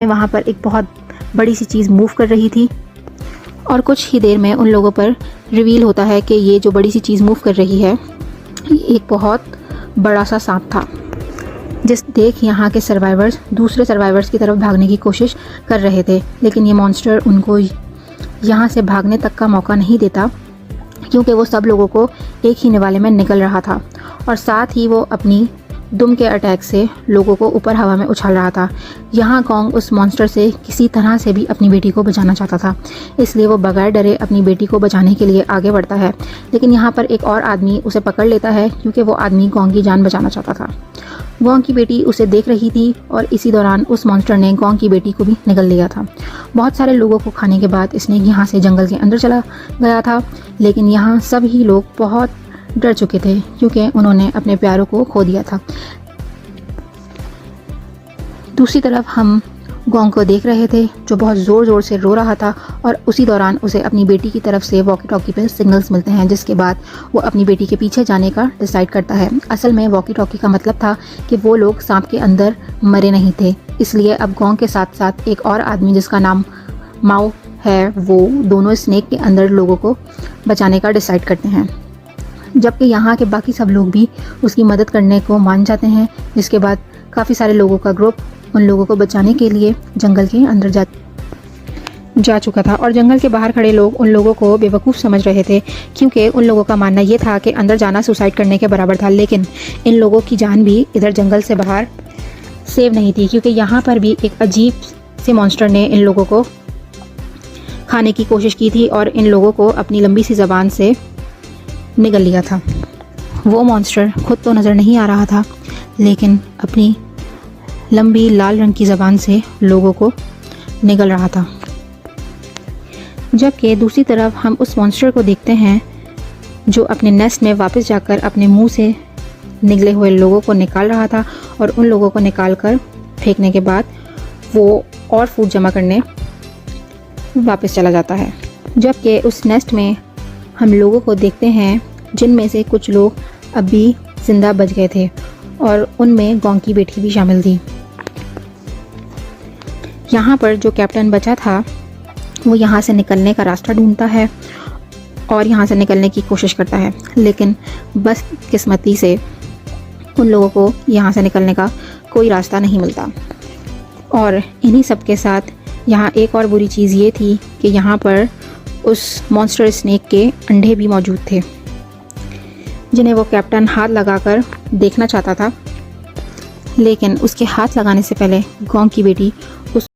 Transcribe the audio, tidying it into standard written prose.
वहाँ पर एक बहुत बड़ी सी चीज़ मूव कर रही थी और कुछ ही देर में उन लोगों पर रिवील होता है कि ये जो बड़ी सी चीज़ मूव कर रही है एक बहुत बड़ा सा सांप था। जिस देख यहाँ के सर्वाइवर्स दूसरे सर्वाइवर्स की तरफ भागने की कोशिश कर रहे थे, लेकिन ये मॉन्स्टर उनको यहाँ से भागने तक का मौका नहीं देता क्योंकि वो सब लोगों को एक ही निवाले में निकल रहा था और साथ ही वो अपनी दुम के अटैक से लोगों को ऊपर हवा में उछाल रहा था। यहाँ कॉन्ग उस मॉन्स्टर से किसी तरह से भी अपनी बेटी को बचाना चाहता था, इसलिए वो बगैर डरे अपनी बेटी को बचाने के लिए आगे बढ़ता है। लेकिन यहाँ पर एक और आदमी उसे पकड़ लेता है क्योंकि वो आदमी कॉन्ग की जान बचाना चाहता था। कॉन्ग की बेटी उसे देख रही थी और इसी दौरान उस मॉन्स्टर ने कॉन्ग की बेटी को भी निगल लिया था। बहुत सारे लोगों को खाने के बाद इसने यहाँ से जंगल के अंदर चला गया था, लेकिन यहाँ सभी लोग बहुत डर चुके थे क्योंकि उन्होंने अपने प्यारों को खो दिया था। दूसरी तरफ हम कॉन्ग को देख रहे थे जो बहुत ज़ोर ज़ोर से रो रहा था और उसी दौरान उसे अपनी बेटी की तरफ से वॉकी टॉकी पे सिग्नल्स मिलते हैं, जिसके बाद वो अपनी बेटी के पीछे जाने का डिसाइड करता है। असल में वॉकी टॉकी का मतलब था कि वो लोग सांप के अंदर मरे नहीं थे, इसलिए अब कॉन्ग के साथ साथ एक और आदमी जिसका नाम माओ है वो दोनों स्नेक के अंदर लोगों को बचाने का डिसाइड करते हैं, जबकि यहाँ के बाकी सब लोग भी उसकी मदद करने को मान जाते हैं। जिसके बाद काफ़ी सारे लोगों का ग्रुप उन लोगों को बचाने के लिए जंगल के अंदर जा चुका था और जंगल के बाहर खड़े लोग उन लोगों को बेवकूफ़ समझ रहे थे क्योंकि उन लोगों का मानना ये था कि अंदर जाना सुसाइड करने के बराबर था। लेकिन इन लोगों की जान भी इधर जंगल से बाहर सेव नहीं थी क्योंकि यहाँ पर भी एक अजीब से मॉन्स्टर ने इन लोगों को खाने की कोशिश की थी और इन लोगों को अपनी लंबी सी ज़बान से निगल लिया था। वो मॉन्स्टर खुद तो नज़र नहीं आ रहा था, लेकिन अपनी लंबी लाल रंग की ज़बान से लोगों को निगल रहा था। जबकि दूसरी तरफ हम उस मॉन्स्टर को देखते हैं जो अपने नेस्ट में वापस जाकर अपने मुंह से निगले हुए लोगों को निकाल रहा था और उन लोगों को निकाल कर फेंकने के बाद वो और फूड जमा करने वापस चला जाता है। जबकि उस नेस्ट में हम लोगों को देखते हैं जिनमें से कुछ लोग अभी ज़िंदा बच गए थे और उनमें कॉन्ग की बेटी भी शामिल थी। यहाँ पर जो कैप्टन बचा था वो यहाँ से निकलने का रास्ता ढूंढता है और यहाँ से निकलने की कोशिश करता है, लेकिन बस किस्मती से उन लोगों को यहाँ से निकलने का कोई रास्ता नहीं मिलता। और इन्हीं सब के साथ यहाँ एक और बुरी चीज़ ये थी कि यहाँ पर उस मॉन्स्टर स्नेक के अंडे भी मौजूद थे जिन्हें वो कैप्टन हाथ लगाकर देखना चाहता था, लेकिन उसके हाथ लगाने से पहले कॉन्ग की बेटी